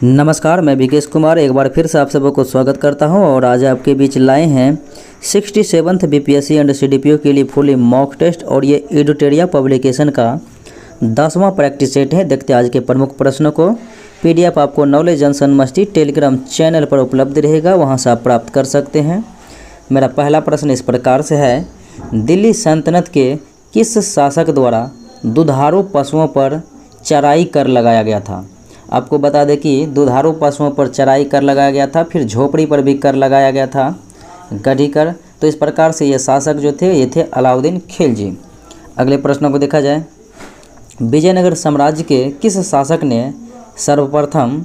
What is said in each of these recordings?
नमस्कार, मैं विकेश कुमार एक बार फिर से आप सबको स्वागत करता हूं और आज आपके बीच लाए हैं 67th बीपीएससी एंड सीडीपीओ के लिए फुली मॉक टेस्ट और ये एडिटोरिया पब्लिकेशन का 10वां प्रैक्टिस सेट है। देखते हैं आज के प्रमुख प्रश्नों को। पीडीएफ आपको नॉलेज जंक्शन मस्ती टेलीग्राम चैनल पर उपलब्ध रहेगा, वहां से आप प्राप्त कर सकते हैं। मेरा पहला प्रश्न इस प्रकार से है, दिल्ली सल्तनत के किस शासक द्वारा दुधारू पशुओं पर चराई कर लगाया गया था? आपको बता दें कि दुधारू पशुओं पर चराई कर लगाया गया था, फिर झोपड़ी पर भी कर लगाया गया था, गढ़ी कर। तो इस प्रकार से ये शासक जो थे ये थे अलाउद्दीन खिलजी। अगले प्रश्नों को देखा जाए, विजयनगर साम्राज्य के किस शासक ने सर्वप्रथम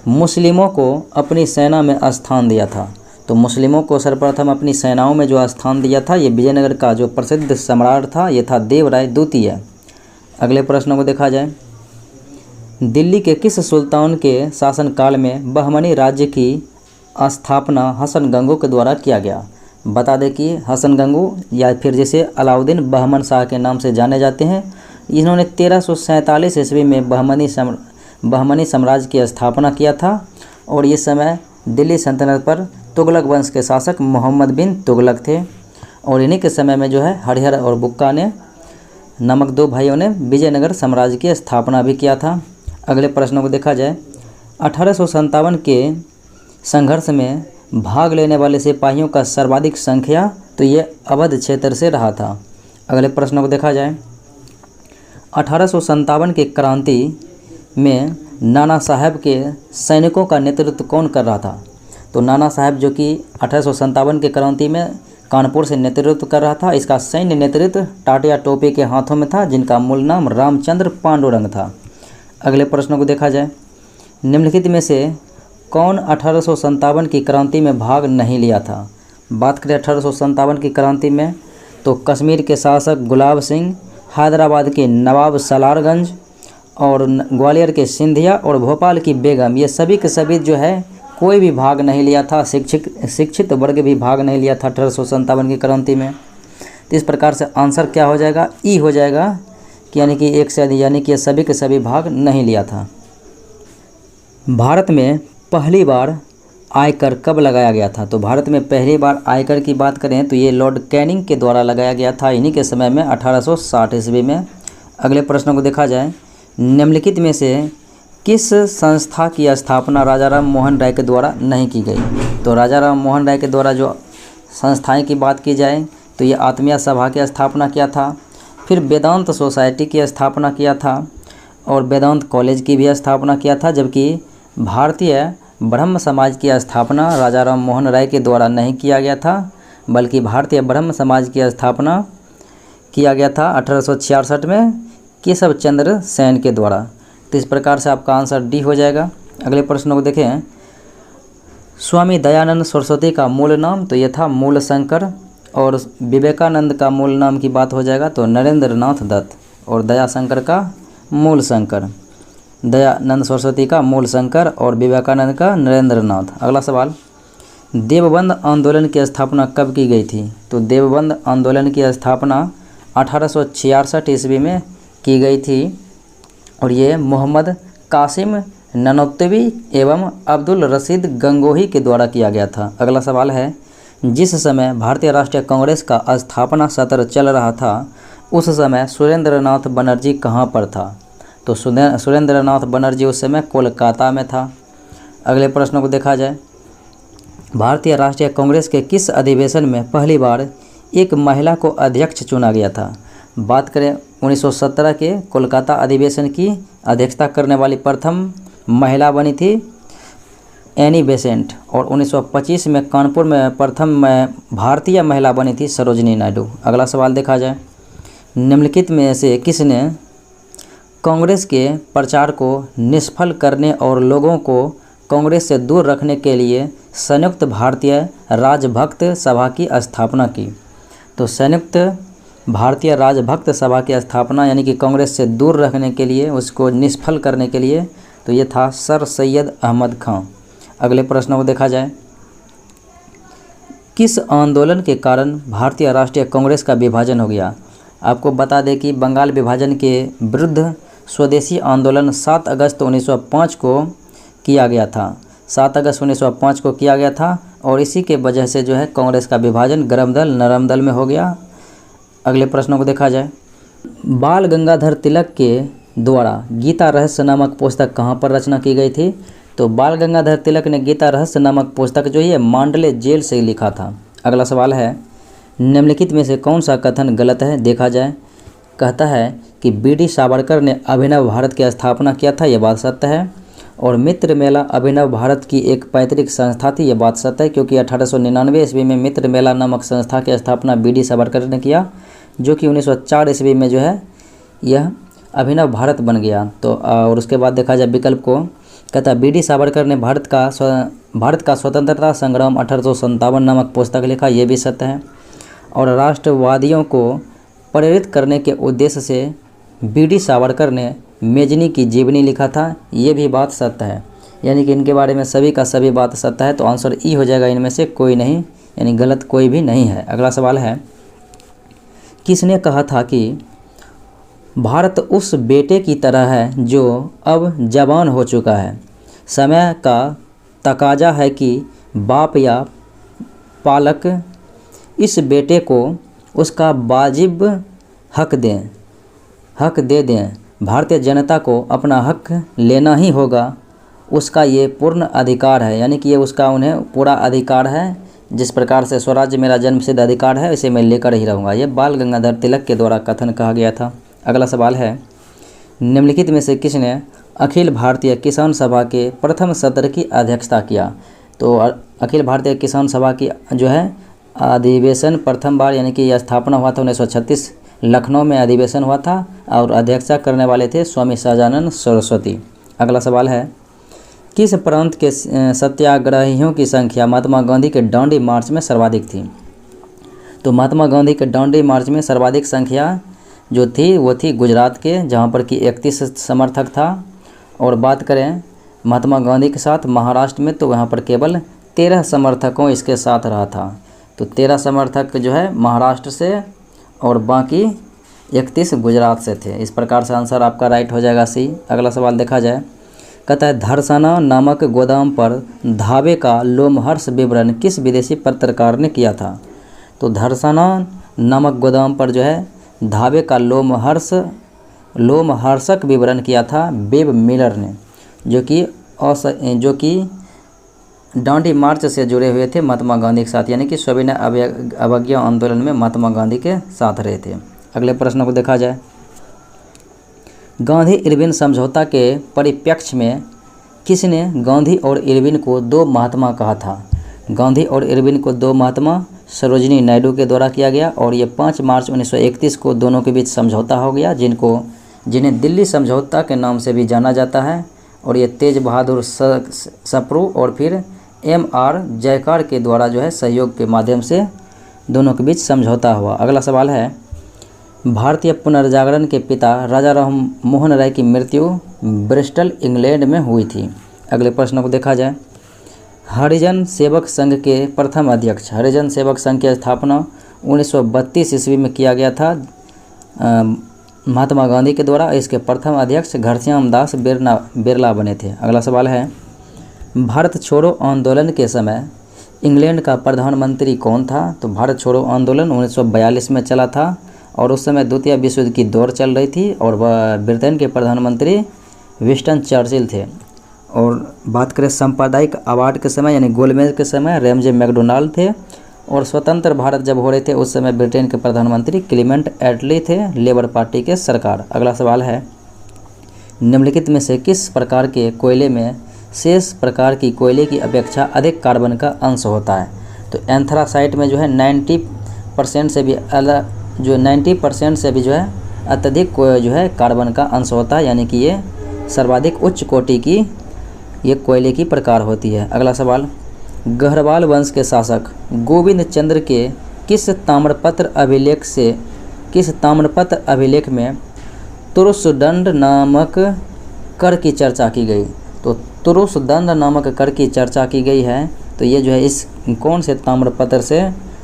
मुस्लिमों को अपनी सेना में स्थान दिया था? तो मुस्लिमों को सर्वप्रथम अपनी सेनाओं में जो स्थान दिया था ये विजयनगर का जो प्रसिद्ध सम्राट था ये था देवराय द्वितीय। अगले प्रश्नों को देखा जाए, दिल्ली के किस सुल्तान के शासनकाल में बहमनी राज्य की स्थापना हसन गंगू के द्वारा किया गया? बता दें कि हसन गंगू या फिर जिसे अलाउद्दीन बहमन शाह के नाम से जाने जाते हैं, इन्होंने 1347 ईस्वी में बहमनी साम्राज्य की स्थापना किया था और इस समय दिल्ली सल्तनत पर तुगलक वंश के शासक मोहम्मद बिन तुगलक थे और इन्हीं के समय में जो है हरिहर और बुक्का ने नामक दो भाइयों ने विजयनगर साम्राज्य की स्थापना भी किया था। अगले प्रश्नों को देखा जाए, 1857 के संघर्ष में भाग लेने वाले सिपाहियों का सर्वाधिक संख्या तो ये अवध क्षेत्र से रहा था। अगले प्रश्नों को देखा जाए, 1857 के क्रांति में नाना साहब के सैनिकों का नेतृत्व कौन कर रहा था? तो नाना साहब जो कि 1857 के क्रांति में कानपुर से नेतृत्व कर रहा था, इसका सैन्य नेतृत्व टाटिया टोपी के हाथों में था, जिनका मूल नाम रामचंद्र पांडुरंग था। अगले प्रश्नों को देखा जाए, निम्नलिखित में से कौन 1857 की क्रांति में भाग नहीं लिया था? बात करें 1857 की क्रांति में तो कश्मीर के शासक गुलाब सिंह, हैदराबाद के नवाब सलारगंज और ग्वालियर के सिंधिया और भोपाल की बेगम, ये सभी के सभी जो है कोई भी भाग नहीं लिया था। शिक्षित वर्ग भी भाग नहीं लिया था 1857 की क्रांति में। तो इस प्रकार से आंसर क्या हो जाएगा? ई हो जाएगा, यानी कि एक से अधिक, यानी कि सभी के सभी भाग नहीं लिया था। भारत में पहली बार आयकर कब लगाया गया था? तो भारत में पहली बार आयकर की बात करें तो ये लॉर्ड कैनिंग के द्वारा लगाया गया था, इन्हीं के समय में 1860 ईस्वी में। अगले प्रश्नों को देखा जाए, निम्नलिखित में से किस संस्था की स्थापना राजा राम मोहन राय के द्वारा नहीं की गई? तो राजा राम मोहन राय के द्वारा जो संस्थाएं की बात की जाए तो ये आत्मीय सभा की स्थापना किया था, फिर वेदांत सोसाइटी की स्थापना किया था और वेदांत कॉलेज की भी स्थापना किया था, जबकि भारतीय ब्रह्म समाज की स्थापना राजा राम मोहन राय के द्वारा नहीं किया गया था, बल्कि भारतीय ब्रह्म समाज की स्थापना किया गया था 1866 में केशव चंद्र सेन के द्वारा। तो इस प्रकार से आपका आंसर डी हो जाएगा। अगले प्रश्नों को देखें, स्वामी दयानंद सरस्वती का मूल नाम तो ये था मूल शंकर और विवेकानंद का मूल नाम की बात हो जाएगा तो नरेंद्र नाथ दत्त और दयाशंकर का मूल शंकर। दयानंद सरस्वती का मूल शंकर और विवेकानंद का नरेंद्र नाथ। अगला सवाल, देवबंद आंदोलन की स्थापना कब की गई थी? तो देवबंद आंदोलन की स्थापना 1866 ईस्वी में की गई थी और ये मोहम्मद कासिम ननोत्वी एवं अब्दुल रशीद गंगोही के द्वारा किया गया था। अगला सवाल है, जिस समय भारतीय राष्ट्रीय कांग्रेस का स्थापना सत्र चल रहा था उस समय सुरेंद्र नाथ बनर्जी कहाँ पर था? तो सुरेंद्र नाथ बनर्जी उस समय कोलकाता में था। अगले प्रश्नों को देखा जाए, भारतीय राष्ट्रीय कांग्रेस के किस अधिवेशन में पहली बार एक महिला को अध्यक्ष चुना गया था? बात करें 1917 के कोलकाता अधिवेशन की अध्यक्षता करने वाली प्रथम महिला बनी थी एनी बेसेंट और 1925 में कानपुर में प्रथम भारतीय महिला बनी थी सरोजिनी नायडू। अगला सवाल देखा जाए, निम्नलिखित में से किसने कांग्रेस के प्रचार को निष्फल करने और लोगों को कांग्रेस से दूर रखने के लिए संयुक्त भारतीय राजभक्त सभा की स्थापना की? तो संयुक्त भारतीय राजभक्त सभा की स्थापना यानी कि कांग्रेस से दूर रखने के लिए, उसको निष्फल करने के लिए, तो ये था सर सैयद अहमद खां। अगले प्रश्नों को देखा जाए, किस आंदोलन के कारण भारतीय राष्ट्रीय कांग्रेस का विभाजन हो गया? आपको बता दें कि बंगाल विभाजन के विरुद्ध स्वदेशी आंदोलन 7 अगस्त 1905 को किया गया था। 7 अगस्त 1905 को किया गया था और इसी के वजह से जो है कांग्रेस का विभाजन गर्म दल नरम दल में हो गया। अगले प्रश्नों को देखा जाए। बाल गंगाधर तिलक के द्वारा गीता रहस्य नामक पुस्तक कहाँ पर रचना की गई थी? तो बाल गंगाधर तिलक ने गीता रहस्य नामक पुस्तक जो है मांडले जेल से लिखा था। अगला सवाल है, निम्नलिखित में से कौन सा कथन गलत है? देखा जाए। कहता है कि बी.डी. सावरकर ने अभिनव भारत की स्थापना किया था, यह बात सत्य है। और मित्र मेला अभिनव भारत की एक पैतृक संस्था थी, यह बात सत्य है, क्योंकि 1899 ईस्वी में मित्र मेला नामक संस्था की स्थापना बी.डी. सावरकर ने किया, जो कि 1904 ईस्वी में जो है यह अभिनव भारत बन गया। तो और उसके बाद देखा जाए विकल्प को, कहता है बी.डी. सावरकर ने भारत का स्वतंत्रता संग्राम 1857 नामक पुस्तक लिखा, ये भी सत्य है। और राष्ट्रवादियों को प्रेरित करने के उद्देश्य से बी.डी. सावरकर ने मेजनी की जीवनी लिखा था, ये भी बात सत्य है। यानी कि इनके बारे में सभी का सभी बात सत्य है, तो आंसर ई हो जाएगा, इनमें से कोई नहीं, यानी गलत कोई भी नहीं है। अगला सवाल है, किसने कहा था कि भारत उस बेटे की तरह है जो अब जवान हो चुका है? समय का तकाजा है कि बाप या पालक इस बेटे को उसका वाजिब हक दे दें। भारतीय जनता को अपना हक लेना ही होगा, उसका ये पूर्ण अधिकार है। यानी कि ये उसका उन्हें पूरा अधिकार है। जिस प्रकार से स्वराज्य मेरा जन्मसिद्ध अधिकार है, इसे मैं लेकर ही रहूँगा। ये बाल गंगाधर तिलक के द्वारा कथन कहा गया था। अगला सवाल है, निम्नलिखित में से किसने अखिल भारतीय किसान सभा के प्रथम सत्र की अध्यक्षता किया? तो अखिल भारतीय किसान सभा की जो है अधिवेशन प्रथम बार यानी कि यह स्थापना हुआ था 1936 लखनऊ में अधिवेशन हुआ था और अध्यक्षता करने वाले थे स्वामी सहजानंद सरस्वती। अगला सवाल है, किस प्रांत के सत्याग्रहियों की संख्या महात्मा गांधी के दांडी मार्च में सर्वाधिक थी? तो महात्मा गांधी के दांडी मार्च में सर्वाधिक संख्या जो थी वो थी गुजरात के, जहां पर कि 31 समर्थक था। और बात करें महात्मा गांधी के साथ महाराष्ट्र में, तो वहां पर केवल 13 समर्थकों इसके साथ रहा था। तो 13 समर्थक जो है महाराष्ट्र से और बाकी 31 गुजरात से थे। इस प्रकार से आंसर आपका राइट हो जाएगा सी। अगला सवाल देखा जाए, कहता है धरसाना नामक गोदाम पर धावे का लोमहर्ष विवरण किस विदेशी पत्रकार ने किया था? तो धरसाना नामक गोदाम पर जो है धावे का लोमहर्षक विवरण किया था वेब मिलर ने, जो कि दांडी मार्च से जुड़े हुए थे महात्मा गांधी के साथ, यानी कि सविनय अवज्ञा आंदोलन में महात्मा गांधी के साथ रहे थे। अगले प्रश्न को देखा जाए, गांधी इरविन समझौता के परिप्रेक्ष्य में किसने गांधी और इरविन को दो महात्मा कहा था? गांधी और इरविन को दो महात्मा सरोजिनी नायडू के द्वारा किया गया और ये 5 मार्च 1931 को दोनों के बीच समझौता हो गया, जिन्हें दिल्ली समझौता के नाम से भी जाना जाता है। और ये तेज बहादुर सप्रू और फिर M.R. जयकार के द्वारा जो है सहयोग के माध्यम से दोनों के बीच समझौता हुआ। अगला सवाल है, भारतीय पुनर्जागरण के पिता राजा राम मोहन राय की मृत्यु ब्रिस्टल इंग्लैंड में हुई थी। अगले प्रश्न को देखा जाए, हरिजन सेवक संघ के प्रथम अध्यक्ष। हरिजन सेवक संघ की स्थापना 1932 ईस्वी में किया गया था महात्मा गांधी के द्वारा। इसके प्रथम अध्यक्ष घनश्याम दास बिरला बने थे। अगला सवाल है, भारत छोड़ो आंदोलन के समय इंग्लैंड का प्रधानमंत्री कौन था? तो भारत छोड़ो आंदोलन 1942 में चला था और उस समय द्वितीय विश्व युद्ध की दौर चल रही थी और वह ब्रिटेन के प्रधानमंत्री विंस्टन चर्चिल थे। और बात करें सांप्रदायिक अवार्ड के समय यानी गोलमेज के समय रैमजे मैकडोनाल्ड थे। और स्वतंत्र भारत जब हो रहे थे उस समय ब्रिटेन के प्रधानमंत्री क्लीमेंट एटली थे, लेबर पार्टी के सरकार। अगला सवाल है, निम्नलिखित में से किस प्रकार के कोयले में शेष प्रकार की कोयले की अपेक्षा अधिक कार्बन का अंश होता है? तो एंथ्रासाइट में जो है 90% से भी 90% से भी जो है अत्यधिक जो है कार्बन का अंश होता है, यानी कि ये सर्वाधिक उच्च कोटि की ये कोयले की प्रकार होती है। अगला सवाल, गढ़वाल वंश के शासक गोविंद चंद्र के किस ताम्रपत्र अभिलेख में तुरुषदंड नामक कर की चर्चा की गई? तो तुरुषदंड नामक कर की चर्चा की गई है, तो ये जो है इस कौन से ताम्रपत्र से?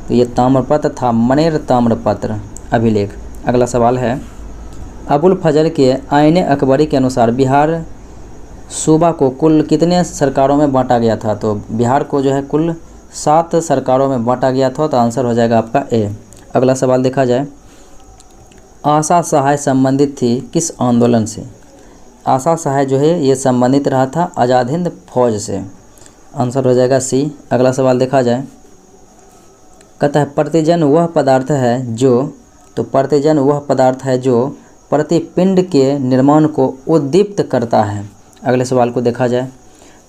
तो ये ताम्रपत्र था मनेर ताम्रपत्र अभिलेख। अगला सवाल है, अबुल फजल के आईने अकबरी के अनुसार बिहार सूबा को कुल कितने सरकारों में बांटा गया था? तो बिहार को जो है कुल 7 सरकारों में बांटा गया था, तो आंसर हो जाएगा आपका ए। अगला सवाल देखा जाए, आशा सहाय संबंधित थी किस आंदोलन से? आशा सहाय जो है ये संबंधित रहा था आज़ाद हिंद फौज से, आंसर हो जाएगा सी। अगला सवाल देखा जाए, कहता है प्रतिजन वह पदार्थ है जो, तो प्रतिजन वह पदार्थ है जो प्रतिपिंड के निर्माण को उद्दीप्त करता है। अगले सवाल को देखा जाए,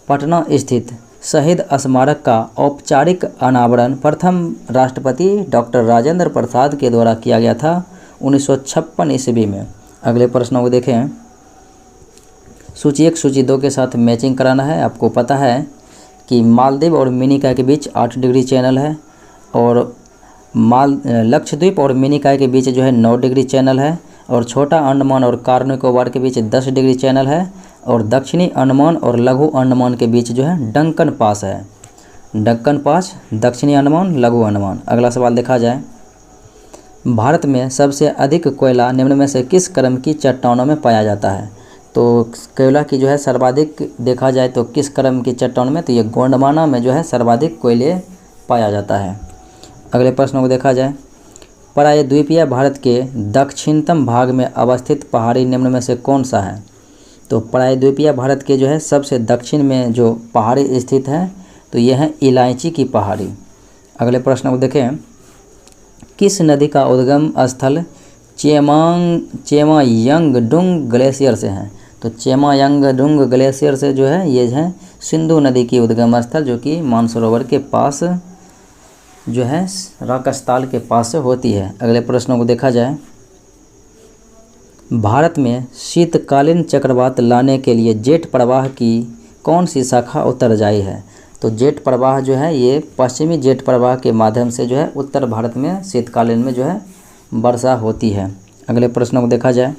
पटना स्थित शहीद स्मारक का औपचारिक अनावरण प्रथम राष्ट्रपति डॉक्टर राजेंद्र प्रसाद के द्वारा किया गया था 1956 ईस्वी में। अगले प्रश्नों को देखें, सूची 1 सूची 2 के साथ मैचिंग कराना है। आपको पता है कि मालदीव और मिनिकॉय के बीच 8 डिग्री चैनल है, और लक्षद्वीप और मिनिकॉय के बीच जो है 9 डिग्री चैनल है, और छोटा अंडमान और कार निकोबार के बीच 10 डिग्री चैनल है, और दक्षिणी अंडमान और लघु अंडमान के बीच जो है डंकन पास है। डंकन पास, दक्षिणी अंडमान, लघु अंडमान। अगला सवाल देखा जाए, भारत में सबसे अधिक कोयला निम्न में से किस क्रम की चट्टानों में पाया जाता है? तो कोयला की जो है सर्वाधिक देखा जाए तो किस क्रम की चट्टानों में? तो ये गोंडवाना में जो है सर्वाधिक कोयले पाया जाता है। अगले प्रश्न को देखा जाए, प्रायद्वीपीय भारत के दक्षिणतम भाग में अवस्थित पहाड़ी निम्न में से कौन सा है? तो प्रायद्वीपीय भारत के जो है सबसे दक्षिण में जो पहाड़ी स्थित है तो यह है इलायची की पहाड़ी। अगले प्रश्न को देखें, किस नदी का उद्गम स्थल चेमायंगडुंग ग्लेशियर से है? तो चेमायंगडुंग ग्लेशियर से जो है ये है सिंधु नदी की उद्गम स्थल, जो कि मानसरोवर के पास जो है राकस्थाल के पास से होती है। अगले प्रश्नों को देखा जाए, भारत में शीतकालीन चक्रवात लाने के लिए जेट प्रवाह की कौन सी शाखा उत्तरदायी है? तो जेट प्रवाह जो है ये पश्चिमी जेट प्रवाह के माध्यम से जो है उत्तर भारत में शीतकालीन में जो है वर्षा होती है। अगले प्रश्नों को देखा जाए,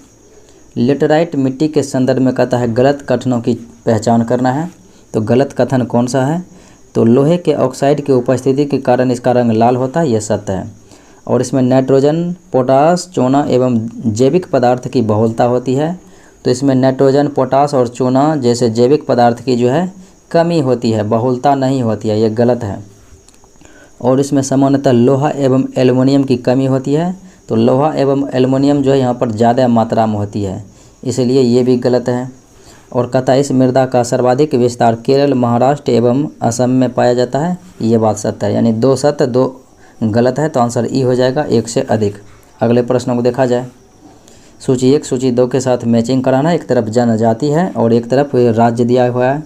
लेटराइट मिट्टी के संदर्भ में कहता है गलत कथनों की पहचान करना है। तो गलत कथन कौन सा है? तो लोहे के ऑक्साइड की उपस्थिति के कारण इसका रंग लाल होता है, यह सत्य है। और इसमें नाइट्रोजन, पोटास, चूना एवं जैविक पदार्थ की बहुलता होती है। तो इसमें नाइट्रोजन, पोटास और चूना जैसे जैविक पदार्थ की जो है कमी होती है, बहुलता नहीं होती है, यह गलत है। और इसमें सामान्यतः लोहा एवं एल्युमिनियम की कमी होती है। तो लोहा एवं एल्युमिनियम जो है यहाँ पर ज़्यादा मात्रा में होती है, इसलिए ये भी गलत है। और कहता है इस मृदा का सर्वाधिक विस्तार केरल, महाराष्ट्र एवं असम में पाया जाता है, ये बात सत्य है। यानी 2 सत्य 2 गलत है, तो आंसर ई हो जाएगा 1 से अधिक। अगले प्रश्नों को देखा जाए, सूची 1 सूची 2 के साथ मैचिंग कराना है। एक तरफ जनजाति है और एक तरफ राज्य दिया हुआ है।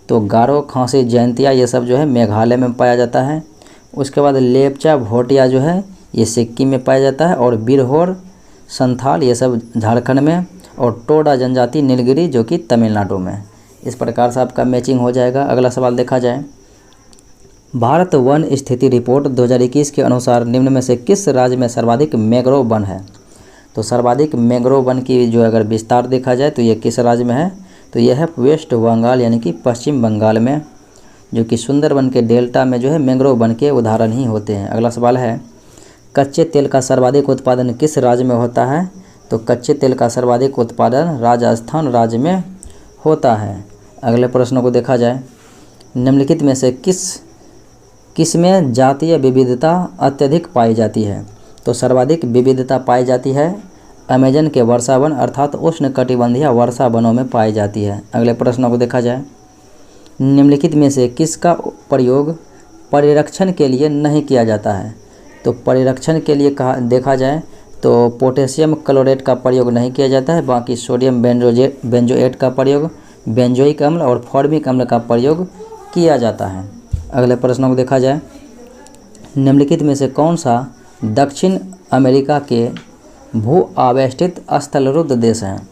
तो गारो, खासी, जयंतिया ये सब जो है मेघालय में पाया जाता है। उसके बाद लेपचा, भोटिया जो है ये सिक्किम में पाया जाता है, और बिरहोर, संथाल ये सब झारखंड में, और टोडा जनजाति नीलगिरी जो कि तमिलनाडु में। इस प्रकार से आपका मैचिंग हो जाएगा। अगला सवाल देखा जाए, भारत वन स्थिति रिपोर्ट 2021 के अनुसार निम्न में से किस राज्य में सर्वाधिक मैंग्रोव वन है? तो सर्वाधिक मैंग्रोव वन की जो अगर विस्तार देखा जाए तो ये किस राज्य में है? तो यह है वेस्ट बंगाल यानी कि पश्चिम बंगाल में, जो कि सुंदरबन के डेल्टा में जो है मैंग्रोव वन के उदाहरण ही होते हैं। अगला सवाल है, कच्चे तेल का सर्वाधिक उत्पादन किस राज्य में होता है? तो कच्चे तेल का सर्वाधिक उत्पादन राजस्थान राज्य में होता है। अगले प्रश्नों को देखा जाए, निम्नलिखित में से किसमें जातीय विविधता अत्यधिक पाई जाती है? तो सर्वाधिक विविधता पाई जाती है अमेजन के वर्षा वन अर्थात उष्णकटिबंधीय वर्षा वनों में पाई जाती है। अगले प्रश्नों को देखा जाए, निम्नलिखित में से किसका प्रयोग परिरक्षण के लिए नहीं किया जाता है? तो परिरक्षण के लिए देखा जाए तो पोटेशियम क्लोरेट का प्रयोग नहीं किया जाता है, बाकी सोडियम बेंजोएट का प्रयोग, बेंजोइक अम्ल और फॉर्मिक अम्ल का प्रयोग किया जाता है। अगले प्रश्नों को देखा जाए, निम्नलिखित में से कौन सा दक्षिण अमेरिका के भू आवेष्टित स्थलरुद्ध देश हैं?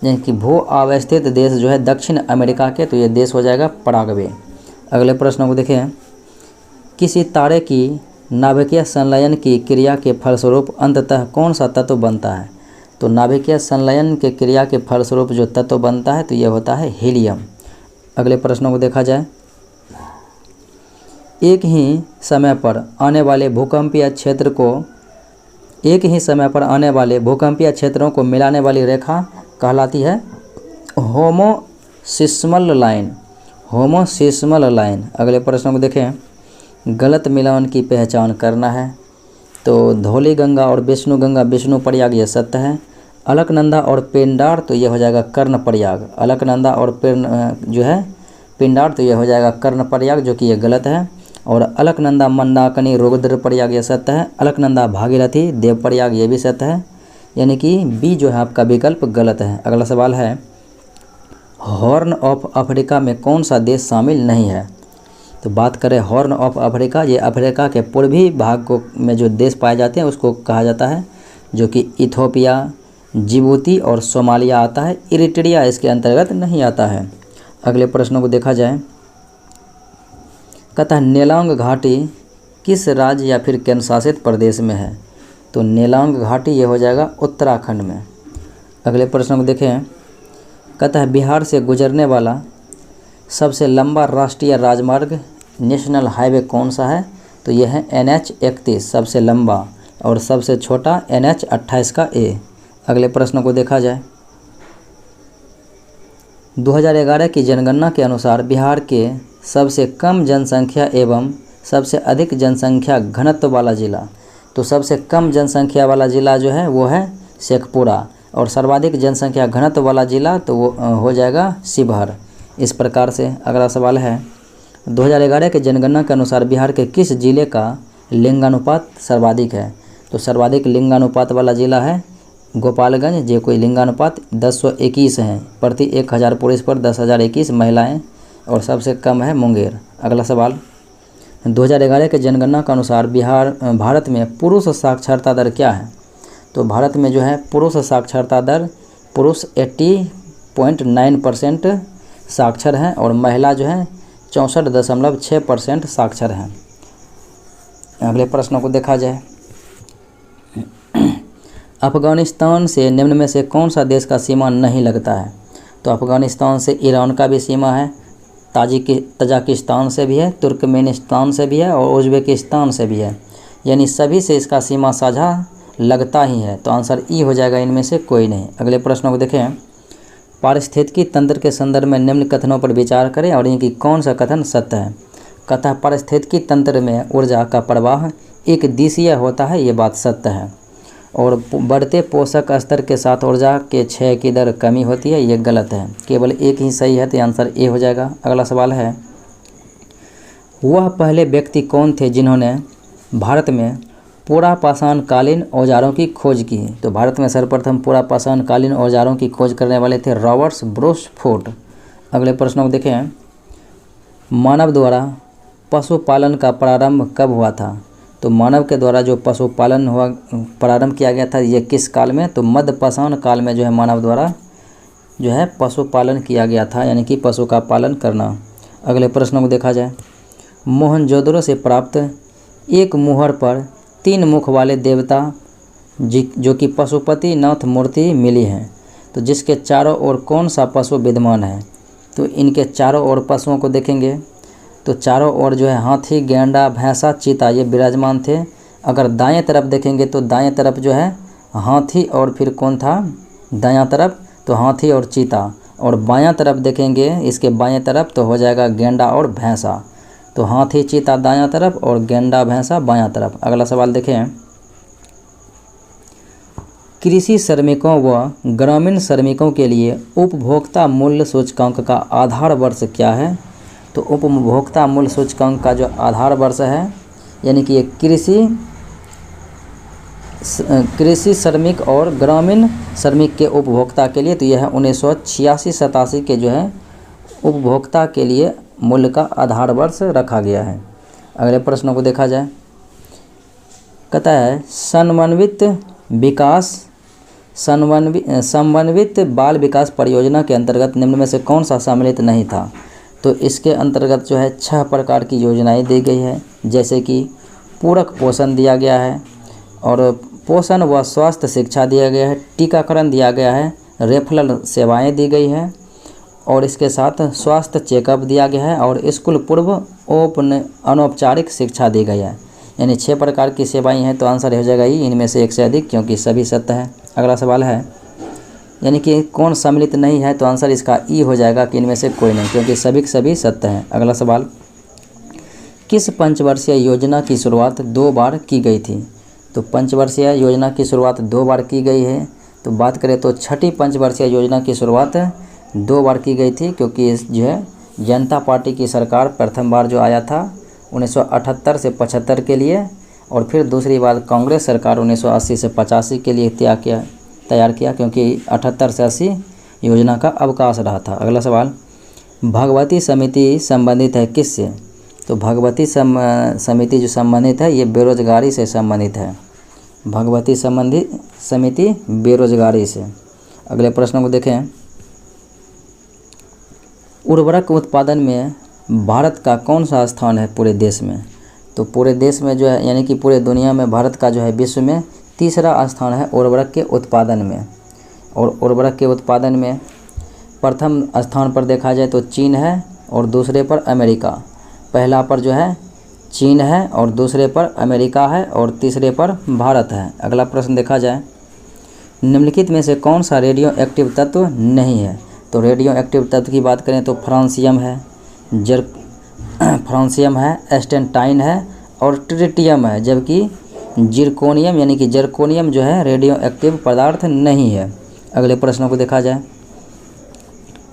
यानी कि भू आवेष्टित देश जो है दक्षिण अमेरिका के, तो ये देश हो जाएगा पराग्वे। अगले प्रश्नों को देखें, किसी तारे की नाभिकीय संलयन की क्रिया के फलस्वरूप अंततः कौन सा तत्व बनता है? तो नाभिकीय संलयन के क्रिया के फलस्वरूप जो तत्व बनता है तो यह होता है हीलियम। अगले प्रश्नों को देखा जाए, एक ही समय पर आने वाले भूकंपीय क्षेत्रों को मिलाने वाली रेखा कहलाती है होमोसिस्मल लाइन, होमोसिस्मल लाइन। अगले प्रश्न को देखें, गलत मिलान की पहचान करना है। तो धौली गंगा और विष्णु गंगा विष्णु प्रयाग ये सत्य है। अलकनंदा और पिंडार तो ये हो जाएगा कर्ण प्रयाग। अलकनंदा और जो है पिंडार तो ये हो जाएगा कर्ण प्रयाग, जो कि ये गलत है। और अलकनंदा मंदाकिनी रुद्र प्रयाग ये सत्य है। अलकनंदा भागीरथी देव प्रयाग ये भी सत्य है, यानी कि बी जो है आपका विकल्प गलत है। अगला सवाल है, हॉर्न ऑफ अफ्रीका में कौन सा देश शामिल नहीं है? तो बात करें हॉर्न ऑफ अफ्रीका, ये अफ्रीका के पूर्वी भाग को में जो देश पाए जाते हैं उसको कहा जाता है, जो कि इथोपिया, जिबूती और सोमालिया आता है। इरिट्रिया इसके अंतर्गत नहीं आता है। अगले प्रश्नों को देखा जाए, कहता है नेलांग घाटी किस राज्य या फिर केंद्र शासित प्रदेश में है? तो नेलांग घाटी ये हो जाएगा उत्तराखंड में। अगले प्रश्न को देखें, कहता है बिहार से गुजरने वाला सबसे लंबा राष्ट्रीय राजमार्ग नेशनल हाईवे कौन सा है? तो यह है NH-31 सबसे लंबा, और सबसे छोटा NH-28 का A। अगले प्रश्न को देखा जाए, 2011 की जनगणना के अनुसार बिहार के सबसे कम जनसंख्या एवं सबसे अधिक जनसंख्या घनत्व वाला जिला, तो सबसे कम जनसंख्या वाला जिला जो है वो है शेखपुरा, और सर्वाधिक जनसंख्या घनत्व वाला जिला तो वो हो जाएगा शिवहर। इस प्रकार से अगला सवाल है, 2011 के जनगणना के अनुसार बिहार के किस जिले का लिंगानुपात सर्वाधिक है? तो सर्वाधिक लिंगानुपात वाला जिला है गोपालगंज, जो कोई लिंगानुपात 1021 है, प्रति 1000 पुरुष पर 10,021 महिलाएं, और सबसे कम है मुंगेर। अगला सवाल, 2011 के जनगणना के अनुसार भारत में पुरुष साक्षरता दर क्या है? तो भारत में जो है पुरुष साक्षरता दर, पुरुष 80.9% साक्षर हैं, और महिला जो है 64.6% साक्षर हैं। अगले प्रश्नों को देखा जाए, अफगानिस्तान से निम्न में से कौन सा देश का सीमा नहीं लगता है? तो अफगानिस्तान से ईरान का भी सीमा है, तजाकिस्तान से भी है, तुर्कमेनिस्तान से भी है, और उज्बेकिस्तान से भी है, यानी सभी से इसका सीमा साझा लगता ही है। तो आंसर ई हो जाएगा, इनमें से कोई नहीं। अगले प्रश्नों को देखें, पारिस्थितिकी तंत्र के संदर्भ में निम्न कथनों पर विचार करें और इनकी कौन सा कथन सत्य है? कहता है पारिस्थितिकी तंत्र में ऊर्जा का प्रवाह एक दिशीय होता है, ये बात सत्य है, और बढ़ते पोषक स्तर के साथ ऊर्जा के क्षय की दर कमी होती है, ये गलत है। केवल एक ही सही है, तो आंसर ए हो जाएगा। अगला सवाल है, वह पहले व्यक्ति कौन थे जिन्होंने भारत में पुरापाषाण कालीन औजारों की खोज की? तो भारत में सर्वप्रथम पुरापाषाण कालीन औजारों की खोज करने वाले थे रॉबर्ट ब्रूस फोर्ड। अगले प्रश्नों को देखें, मानव द्वारा पशुपालन का प्रारंभ कब हुआ था? तो मानव के द्वारा जो पशुपालन हुआ प्रारंभ किया गया था, ये किस काल में? तो मध्यपाषाण काल में जो है मानव द्वारा जो है पशुपालन किया गया था, यानी कि पशु का पालन करना। अगले प्रश्नों को देखा जाए, मोहनजोदड़ो से प्राप्त एक मुहर पर 3 मुख वाले देवता जो कि पशुपति नाथ मूर्ति मिली हैं, तो जिसके चारों ओर कौन सा पशु विद्यमान है? तो इनके चारों ओर पशुओं को देखेंगे तो चारों ओर जो है हाथी, गैंडा, भैंसा, चीता ये विराजमान थे। अगर दाएं तरफ देखेंगे तो दाएं तरफ जो है हाथी, और फिर कौन था दायां तरफ? तो हाथी और चीता। और बायां तरफ देखेंगे, इसके बाएं तरफ तो हो जाएगा गैंडा और भैंसा। तो हाथी, चीता दायां तरफ और गैंडा, भैंसा बायां तरफ। अगला सवाल देखें, कृषि श्रमिकों व ग्रामीण श्रमिकों के लिए उपभोक्ता मूल्य सूचकांक का आधार वर्ष क्या है? तो उपभोक्ता मूल्य सूचकांक का जो आधार वर्ष है, यानी कि ये कृषि श्रमिक और ग्रामीण श्रमिक के उपभोक्ता के लिए, तो यह है 1986-87 के जो है उपभोक्ता के लिए मूल्य का आधार वर्ष रखा गया है। अगले प्रश्नों को देखा जाए, कहता है समन्वित बाल विकास परियोजना के अंतर्गत निम्न में से कौन सा सम्मिलित नहीं था? तो इसके अंतर्गत जो है 6 प्रकार की योजनाएं दी गई है, जैसे कि पूरक पोषण दिया गया है, और पोषण व स्वास्थ्य शिक्षा दिया गया है, टीकाकरण दिया गया है, रेफरल सेवाएं दी गई है, और इसके साथ स्वास्थ्य चेकअप दिया गया है, और स्कूल पूर्व अनौपचारिक शिक्षा दी गई है। यानी 6 प्रकार की सेवाएं हैं, तो आंसर हो जाएगा ही इनमें से एक से अधिक, क्योंकि सभी सत्य है। अगला सवाल है, यानी कि कौन सम्मिलित नहीं है, तो आंसर इसका ई हो जाएगा कि इनमें से कोई नहीं, क्योंकि सभी के सभी सत्य हैं। अगला सवाल, किस पंचवर्षीय योजना की शुरुआत 2 बार की गई थी? तो पंचवर्षीय योजना की शुरुआत 2 बार की गई है। तो बात करें तो छठी पंचवर्षीय योजना की शुरुआत 2 बार की गई थी, क्योंकि इस जो है जनता पार्टी की सरकार प्रथम बार जो आया था 1978 से 75 के लिए, और फिर दूसरी बार कांग्रेस सरकार 1980 से 85 के लिए तैयार किया, क्योंकि 78 से 80 योजना का अवकाश रहा था। अगला सवाल, भगवती समिति संबंधित है किससे? तो भगवती समिति जो संबंधित है ये बेरोजगारी से संबंधित है। भगवती समिति बेरोजगारी से। अगले प्रश्न को देखें, उर्वरक उत्पादन में भारत का कौन सा स्थान है पूरे देश में? तो पूरे देश में जो है, यानी कि पूरे दुनिया में भारत का जो है विश्व में तीसरा स्थान है उर्वरक के उत्पादन में। और उर्वरक के उत्पादन में प्रथम स्थान पर देखा जाए तो चीन है, और दूसरे पर अमेरिका। पहला पर जो है चीन है, और दूसरे पर अमेरिका है, और तीसरे पर भारत है। अगला प्रश्न देखा जाए, निम्नलिखित में से कौन सा रेडियो एक्टिव तत्व नहीं है? तो रेडियो एक्टिव तत्व की बात करें तो फ्रांसियम है, एस्टेंटाइन है, और ट्रिटियम है, जबकि जिरकोनियम यानी कि जर्कोनियम जो है रेडियो एक्टिव पदार्थ नहीं है। अगले प्रश्नों को देखा जाए,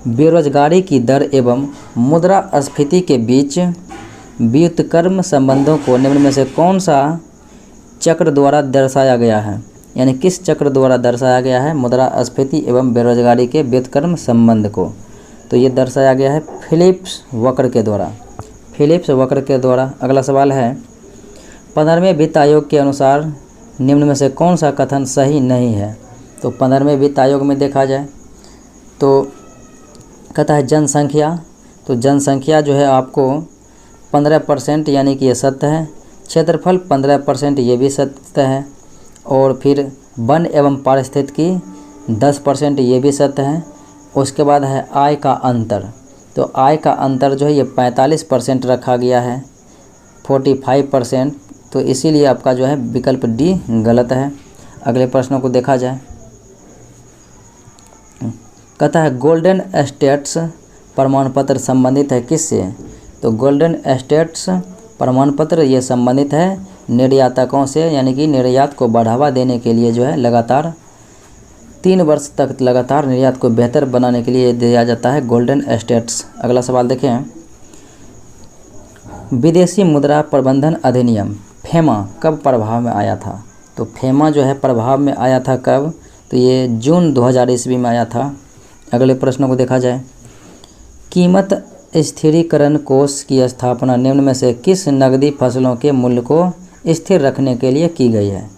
बेरोजगारी की दर एवं मुद्रास्फीति के बीच व्युत्क्रम संबंधों को निम्न में से कौन सा चक्र द्वारा दर्शाया गया है? यानी किस चक्र द्वारा दर्शाया गया है मुद्रास्फीति एवं बेरोजगारी के व्युत्क्रम संबंध को? तो ये दर्शाया गया है फिलिप्स वक्र के द्वारा। अगला सवाल है, 15वें वित्त आयोग के अनुसार निम्न में से कौन सा कथन सही नहीं है? तो 15वें वित्त आयोग में देखा जाए तो कहता है जनसंख्या। तो जनसंख्या जो है आपको 15% यानी कि ये सत्य है। क्षेत्रफल 15% ये भी सत्य है। और फिर वन एवं पारिस्थितिकी 10% ये भी सत्य है। उसके बाद है आय का अंतर। तो आय का अंतर जो है ये 45% रखा गया है, 45%। तो इसीलिए आपका जो है विकल्प डी गलत है। अगले प्रश्नों को देखा जाए, कहता है गोल्डन एस्टेट्स प्रमाण पत्र संबंधित है किससे? तो गोल्डन एस्टेट्स प्रमाण पत्र ये संबंधित है निर्यातकों से, यानी कि निर्यात को बढ़ावा देने के लिए जो है लगातार 3 वर्ष तक लगातार निर्यात को बेहतर बनाने के लिए दिया जाता है गोल्डन एस्टेट्स। अगला सवाल देखें, विदेशी मुद्रा प्रबंधन अधिनियम फेमा कब प्रभाव में आया था? तो फेमा जो है प्रभाव में आया था कब? तो ये जून 2000 ईस्वी में आया था। अगले प्रश्नों को देखा जाए, कीमत स्थिरीकरण कोष की स्थापना निम्न में से किस नकदी फसलों के मूल्य को स्थिर रखने के लिए की गई है?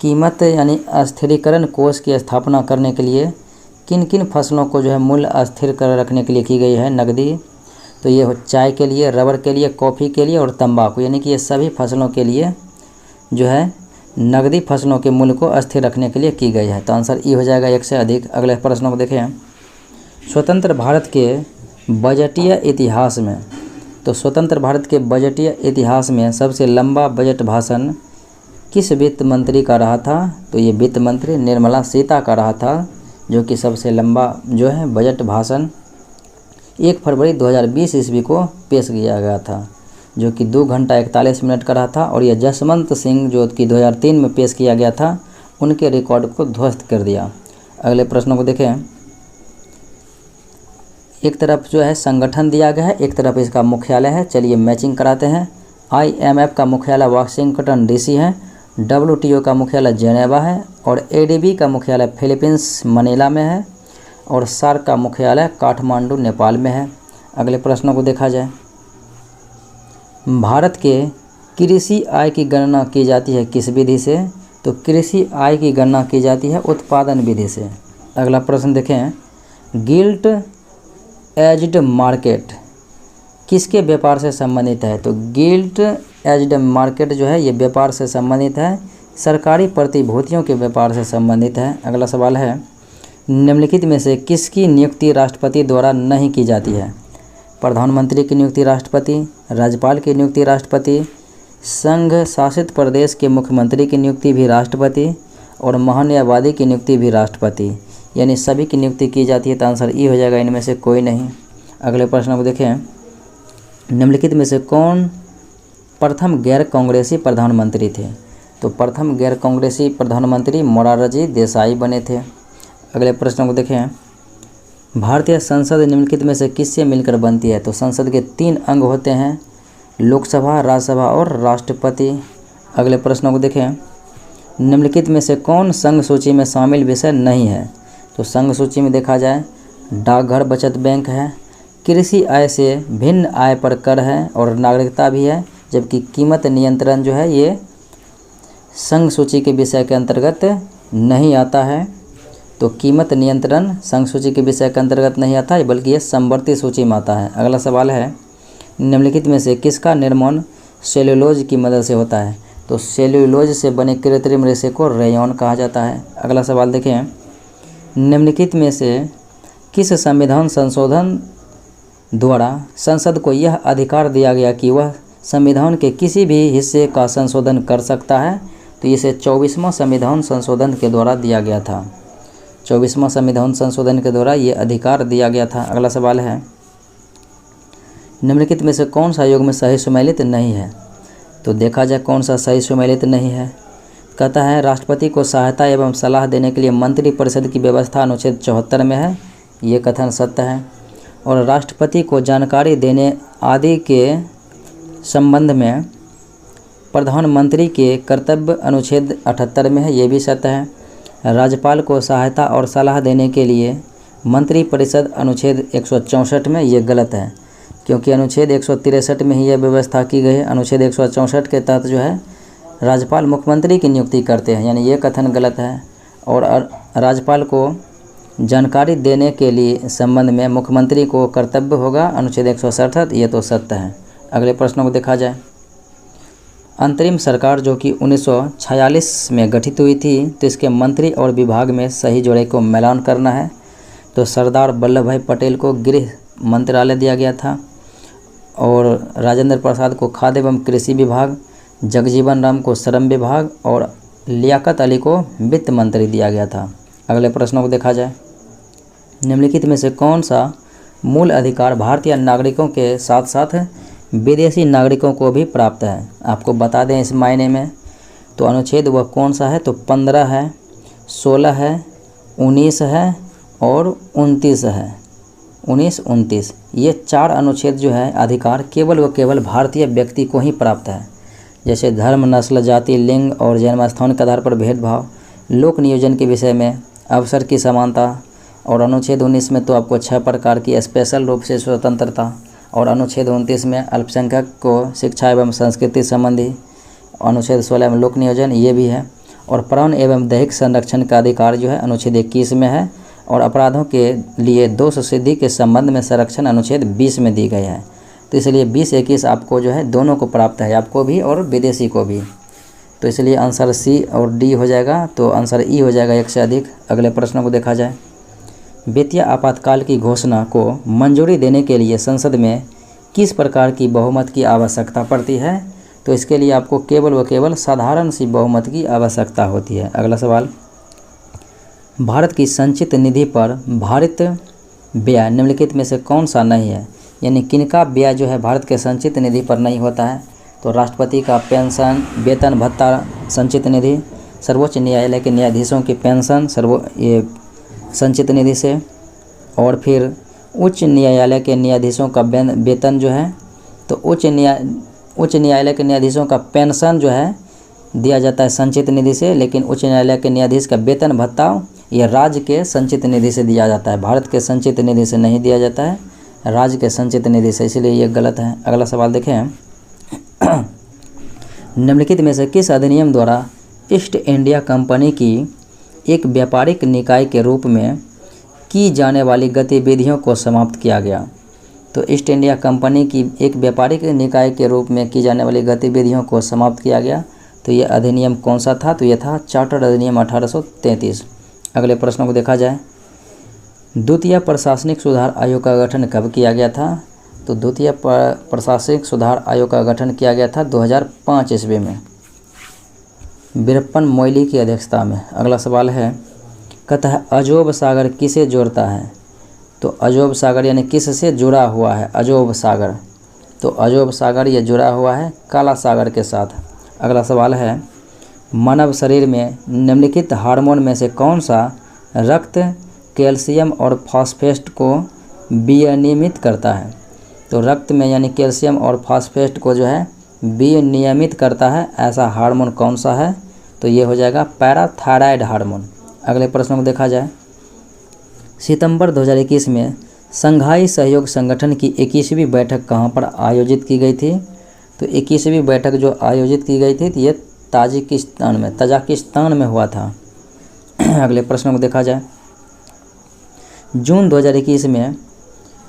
कीमत यानी स्थिरीकरण कोष की स्थापना करने के लिए किन किन फसलों को जो है मूल्य स्थिर कर रखने के लिए की गई है नकदी? तो ये चाय के लिए, रबर के लिए, कॉफ़ी के लिए और तंबाकू, यानी कि ये सभी फसलों के लिए जो है नकदी फसलों के मूल्य को स्थिर रखने के लिए की गई है। तो आंसर ई हो जाएगा 1 से अधिक। अगले प्रश्नों को देखें, स्वतंत्र भारत के बजटीय इतिहास में, तो स्वतंत्र भारत के बजटीय इतिहास में सबसे लंबा बजट भाषण किस वित्त मंत्री का रहा था? तो ये वित्त मंत्री निर्मला सीता का रहा था, जो कि सबसे लंबा जो है बजट भाषण 1 फरवरी 2020 ईस्वी को पेश किया गया था, जो कि 2 घंटा 41 मिनट का रहा था। और यह जसवंत सिंह जो कि 2003 में पेश किया गया था, उनके रिकॉर्ड को ध्वस्त कर दिया। अगले प्रश्नों को देखें, एक तरफ जो है संगठन दिया गया है, एक तरफ इसका मुख्यालय है। चलिए मैचिंग कराते हैं। IMF का मुख्यालय वाशिंगटन DC है, WTO का मुख्यालय जेनेवा है, और ADB का मुख्यालय फिलीपींस मनीला में है, और सार्क का मुख्यालय काठमांडू नेपाल में है। अगले प्रश्नों को देखा जाए, भारत के कृषि आय की गणना की जाती है किस विधि से? तो कृषि आय की गणना की जाती है उत्पादन विधि से। अगला प्रश्न देखें, गिल्ट एज्ड मार्केट किसके व्यापार से संबंधित है? तो गिल्ट एज्ड मार्केट जो है ये व्यापार से संबंधित है, सरकारी प्रतिभूतियों के व्यापार से संबंधित है। अगला सवाल है, निम्नलिखित में से किसकी नियुक्ति राष्ट्रपति द्वारा नहीं की जाती है? प्रधानमंत्री की नियुक्ति राष्ट्रपति, राज्यपाल की नियुक्ति राष्ट्रपति, संघ शासित प्रदेश के मुख्यमंत्री की नियुक्ति भी राष्ट्रपति, और महान्यायवादी की नियुक्ति भी राष्ट्रपति। यानी सभी की नियुक्ति की जाती है, तो आंसर ई हो जाएगा, इनमें से कोई नहीं। अगले प्रश्न को देखें, निम्नलिखित में से कौन प्रथम गैर कांग्रेसी प्रधानमंत्री थे? तो प्रथम गैर कांग्रेसी प्रधानमंत्री मोरारजी देसाई बने थे। अगले प्रश्न को देखें, भारतीय संसद निम्नलिखित में से किससे मिलकर बनती है? तो संसद के 3 अंग होते हैं, लोकसभा, राज्यसभा और राष्ट्रपति। अगले प्रश्न को देखें, निम्नलिखित में से कौन संघ सूची में शामिल विषय नहीं है? तो संघ सूची में देखा जाए डाकघर बचत बैंक है, कृषि आय से भिन्न आय पर कर है और नागरिकता भी है, जबकि कीमत नियंत्रण जो है ये संघ सूची के विषय के अंतर्गत नहीं आता है। तो कीमत नियंत्रण संघ सूची के विषय के अंतर्गत नहीं आता है, बल्कि ये समवर्ती सूची में आता है। अगला सवाल है, निम्नलिखित में से किसका निर्माण सेल्यूलोज की मदद से होता है? तो सेल्यूलोज से बने कृत्रिम रेशे को रेयॉन कहा जाता है। अगला सवाल देखें, निम्नलिखित में से किस संविधान संशोधन द्वारा संसद को यह अधिकार दिया गया कि वह संविधान के किसी भी हिस्से का संशोधन कर सकता है? तो इसे 24वां संविधान संशोधन के द्वारा दिया गया था। 24वां संविधान संशोधन के द्वारा ये अधिकार दिया गया था। अगला सवाल है, निम्नलिखित में से कौन सा योग में सही सुमेलित नहीं है? तो देखा जाए कौन सा सही सुमेलित नहीं है। कहता है राष्ट्रपति को सहायता एवं सलाह देने के लिए मंत्रिपरिषद की व्यवस्था अनुच्छेद 74 में है, ये कथन सत्य है। और राष्ट्रपति को जानकारी देने आदि के संबंध में प्रधानमंत्री के कर्तव्य अनुच्छेद 78 में है, ये भी सत्य है। राज्यपाल को सहायता और सलाह देने के लिए मंत्रिपरिषद अनुच्छेद 164 में, ये गलत है, क्योंकि अनुच्छेद 163 में ही यह व्यवस्था की गई है। अनुच्छेद 164 के तहत जो है राज्यपाल मुख्यमंत्री की नियुक्ति करते हैं, यानी ये कथन गलत है। और राज्यपाल को जानकारी देने के लिए संबंध में मुख्यमंत्री को कर्तव्य होगा, अनुच्छेद 167, ये तो सत्य है। अगले प्रश्नों को देखा जाए, अंतरिम सरकार जो कि 1946 में गठित हुई थी, तो इसके मंत्री और विभाग में सही जोड़े को मिलान करना है। तो सरदार वल्लभ भाई पटेल को गृह मंत्रालय दिया गया था, और राजेंद्र प्रसाद को खाद्य एवं कृषि विभाग, जगजीवन राम को श्रम विभाग और लियाकत अली को वित्त मंत्री दिया गया था। अगले प्रश्नों को देखा जाए, निम्नलिखित में से कौन सा मूल अधिकार भारतीय नागरिकों के साथ साथ विदेशी नागरिकों को भी प्राप्त है? आपको बता दें इस मायने में, तो अनुच्छेद वह कौन सा है? तो 15 है, 16 है, 19 है और 29 है। 19, 29 ये 4 अनुच्छेद जो है अधिकार केवल व केवल भारतीय व्यक्ति को ही प्राप्त है। जैसे धर्म, नस्ल, जाति, लिंग और जन्म स्थान के आधार पर भेदभाव, लोक नियोजन के विषय में अवसर की समानता, और अनुच्छेद 19 में तो आपको 6 प्रकार की स्पेशल रूप से स्वतंत्रता, और अनुच्छेद 29 में अल्पसंख्यक को शिक्षा एवं संस्कृति संबंधी, अनुच्छेद 16 में लोक नियोजन ये भी है। और प्राण एवं दैहिक संरक्षण का अधिकार जो है अनुच्छेद 21 में है, और अपराधों के लिए दोष सिद्धि के संबंध में संरक्षण अनुच्छेद 20 में दी गई है। तो इसलिए 20-21 आपको जो है दोनों को प्राप्त है, आपको भी और विदेशी को भी। तो इसलिए आंसर सी और डी हो जाएगा, तो आंसर ई हो जाएगा 1 से अधिक। अगले प्रश्नों को देखा जाए, वित्तीय आपातकाल की घोषणा को मंजूरी देने के लिए संसद में किस प्रकार की बहुमत की आवश्यकता पड़ती है? तो इसके लिए आपको केवल व केवल साधारण सी बहुमत की आवश्यकता होती है। अगला सवाल, भारत की संचित निधि पर भारित व्यय निम्नलिखित में से कौन सा नहीं है? यानी किनका व्यय जो है भारत के संचित निधि पर नहीं होता है? तो राष्ट्रपति का पेंशन, वेतन भत्ता संचित निधि, सर्वोच्च न्यायालय के न्यायाधीशों की पेंशन ये संचित निधि से, और फिर उच्च न्यायालय के न्यायाधीशों का वेतन जो है, तो उच्च न्यायालय के न्यायाधीशों का पेंशन जो है दिया जाता है संचित निधि से, लेकिन उच्च न्यायालय के न्यायाधीश का वेतन भत्ता ये राज्य के संचित निधि से दिया जाता है, भारत के संचित निधि से नहीं दिया जाता है, राज्य के संचित निधि से, इसलिए ये गलत है। अगला सवाल देखें, निम्नलिखित में से किस अधिनियम द्वारा ईस्ट इंडिया कंपनी की एक व्यापारिक निकाय के रूप में की जाने वाली गतिविधियों को समाप्त किया गया? तो ईस्ट इंडिया कंपनी की एक व्यापारिक निकाय के रूप में की जाने वाली गतिविधियों को समाप्त किया गया, तो ये अधिनियम कौन सा था? तो ये था चार्टर्ड अधिनियम 1833। अगले प्रश्नों को देखा जाए, द्वितीय प्रशासनिक सुधार आयोग का गठन कब किया गया था? तो द्वितीय प्रशासनिक सुधार आयोग का गठन किया गया था 2005 ईस्वी में, वीरप्पन मोइली की अध्यक्षता में। अगला सवाल है, कहता है अजोब सागर किसे जोड़ता है? तो अजोब सागर यानी किस से जुड़ा हुआ है अजोब सागर? तो अजोब सागर ये जुड़ा हुआ है काला सागर के साथ। अगला सवाल है मानव शरीर में निम्नलिखित हार्मोन में से कौन सा रक्त कैल्शियम और फॉस्फेट को विनियमित करता है? तो रक्त में यानी कैल्शियम और फॉस्फेट को जो है विनियमित करता है, ऐसा हार्मोन कौन सा है? तो ये हो जाएगा पैराथायराइड हार्मोन। अगले प्रश्न को देखा जाए, सितंबर 2021 में संघाई सहयोग संगठन की 21वीं बैठक कहाँ पर आयोजित की गई थी? तो 21वीं बैठक जो आयोजित की गई थी ये तजाकिस्तान में हुआ था। अगले प्रश्न को देखा जाए, जून 2021 में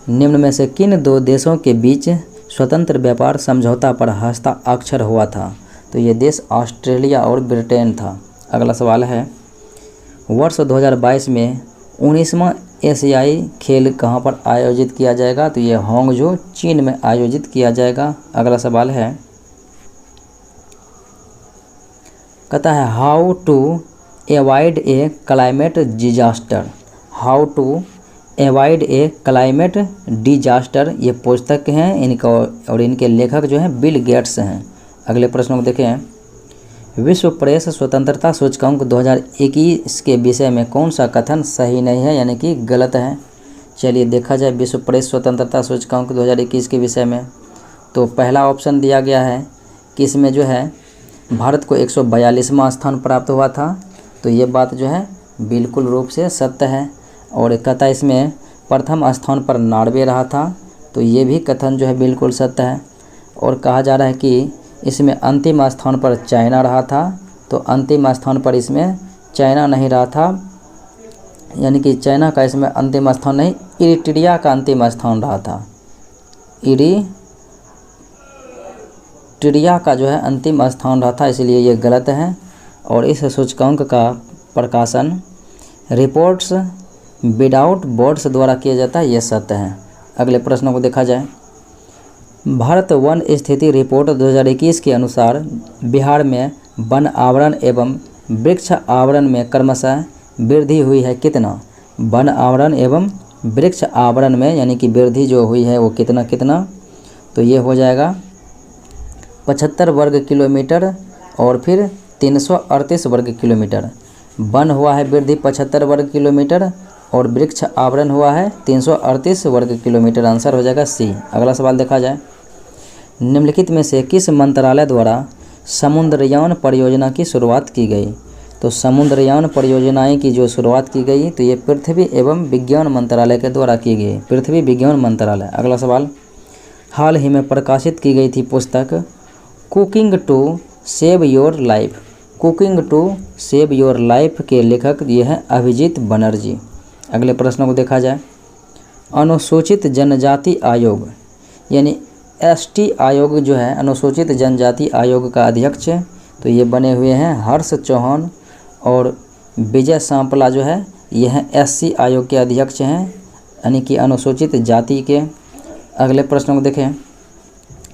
निम्न में से किन दो देशों के बीच स्वतंत्र व्यापार समझौता पर हस्ताक्षर हुआ था? तो ये देश ऑस्ट्रेलिया और ब्रिटेन था। अगला सवाल है वर्ष 2022 में 19वां एशियाई खेल कहाँ पर आयोजित किया जाएगा? तो ये हांगझो चीन में आयोजित किया जाएगा। अगला सवाल है कहता है how to avoid a climate disaster. How to avoid a climate disaster ये पुस्तक हैं इनका और इनके लेखक जो हैं बिल गेट्स हैं। अगले प्रश्न को देखें, विश्व प्रेस स्वतंत्रता सूचकांक 2021 के विषय में कौन सा कथन सही नहीं है यानी कि गलत है? चलिए देखा जाए विश्व प्रेस स्वतंत्रता सूचकांक 2021 के विषय में। तो पहला ऑप्शन दिया गया है कि इसमें जो है भारत को 142वां स्थान प्राप्त हुआ था। तो ये बात जो है बिल्कुल रूप से सत्य है। और कहता है इसमें प्रथम स्थान पर नॉर्वे रहा था। तो ये भी कथन जो है बिल्कुल सत्य है। और कहा जा रहा है कि इसमें अंतिम स्थान पर चाइना रहा था। तो अंतिम स्थान पर इसमें चाइना नहीं रहा था, यानी कि चाइना का इसमें अंतिम स्थान नहीं, इरिट्रिया का अंतिम स्थान रहा था। इरिट्रिया का जो है अंतिम स्थान रहा था, इसलिए ये गलत है। और इस सूचकांक का प्रकाशन रिपोर्ट्स विदाउट बॉर्डर्स द्वारा किया जाता है, ये सत्य है। अगले प्रश्न को देखा जाए, भारत वन स्थिति रिपोर्ट 2021 के अनुसार बिहार में वन आवरण एवं वृक्ष आवरण में क्रमशः वृद्धि हुई है कितना? वन आवरण एवं वृक्ष आवरण में यानी कि वृद्धि जो हुई है वो कितना? तो ये हो जाएगा 75 वर्ग किलोमीटर और फिर 338 वर्ग किलोमीटर। वन हुआ है वृद्धि 75 वर्ग किलोमीटर और वृक्ष आवरण हुआ है 338 वर्ग किलोमीटर। आंसर हो जाएगा सी। अगला सवाल देखा जाए, निम्नलिखित में से किस मंत्रालय द्वारा समुद्रयान परियोजना की शुरुआत की गई? तो समुद्रयान परियोजनाएं की जो शुरुआत की गई तो ये पृथ्वी एवं विज्ञान मंत्रालय के द्वारा की गई, पृथ्वी विज्ञान मंत्रालय। अगला सवाल, हाल ही में प्रकाशित की गई थी पुस्तक cooking to save your life. Cooking to save your life के लेखक ये हैं अभिजीत बनर्जी। अगले प्रश्न को देखा जाए, अनुसूचित जनजाति आयोग यानी एसटी आयोग जो है अनुसूचित जनजाति आयोग का अध्यक्ष तो ये बने हुए हैं हर्ष चौहान और विजय सांपला जो है ये हैं एससी आयोग के अध्यक्ष हैं यानी कि अनुसूचित जाति के। अगले प्रश्न को देखें,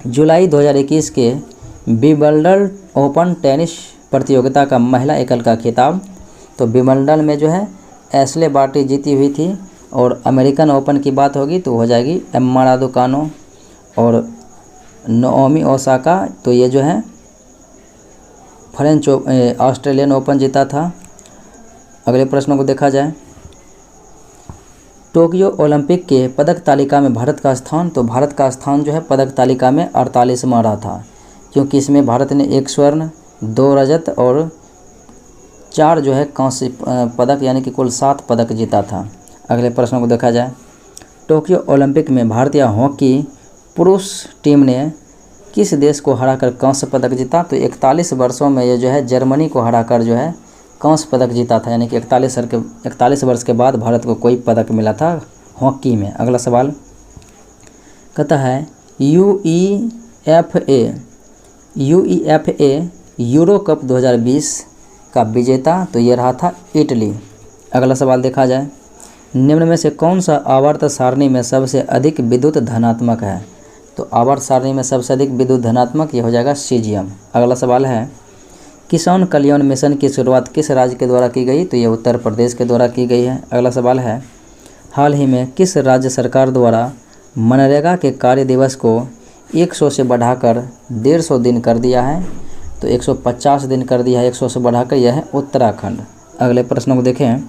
जुलाई 2021 के विंबलडन ओपन टेनिस प्रतियोगिता का महिला एकल का खिताब तो विंबलडन में जो है एशले बार्टी जीती हुई थी। और अमेरिकन ओपन की बात होगी तो हो जाएगी एम्मा रादुकानो और नाओमी ओसाका। तो ये जो है फ्रेंच ऑस्ट्रेलियन ओपन जीता था। अगले प्रश्नों को देखा जाए, टोक्यो ओलंपिक के पदक तालिका में भारत का स्थान तो भारत का स्थान जो है पदक तालिका में 48वां रहा था, क्योंकि इसमें भारत ने 1 स्वर्ण 2 रजत और 4 जो है कांस्य पदक यानी कि कुल 7 पदक जीता था। अगले प्रश्न को देखा जाए, टोक्यो ओलंपिक में भारतीय हॉकी पुरुष टीम ने किस देश को हराकर कांस्य पदक जीता? तो 41 वर्षों में ये जो है जर्मनी को हराकर जो है कांस्य पदक जीता था, यानी कि 41 वर्ष के बाद भारत को कोई पदक मिला था हॉकी में। अगला सवाल कहता है यूईएफए यूरो कप 2020 का विजेता तो ये रहा था इटली। अगला सवाल देखा जाए, निम्न में से कौन सा आवर्त सारणी में सबसे अधिक विद्युत धनात्मक है? तो आवर्त सारणी में सबसे अधिक विद्युत धनात्मक ये हो जाएगा सीजियम। अगला सवाल है, किसान कल्याण मिशन की शुरुआत किस राज्य के द्वारा की गई? तो ये उत्तर प्रदेश के द्वारा की गई है। अगला सवाल है, हाल ही में किस राज्य सरकार द्वारा मनरेगा के कार्य दिवस को 100 से बढ़ाकर 150 दिन कर दिया है? तो 150 दिन कर दिया है 100 से बढ़ाकर, यह है उत्तराखंड। अगले प्रश्न को देखें,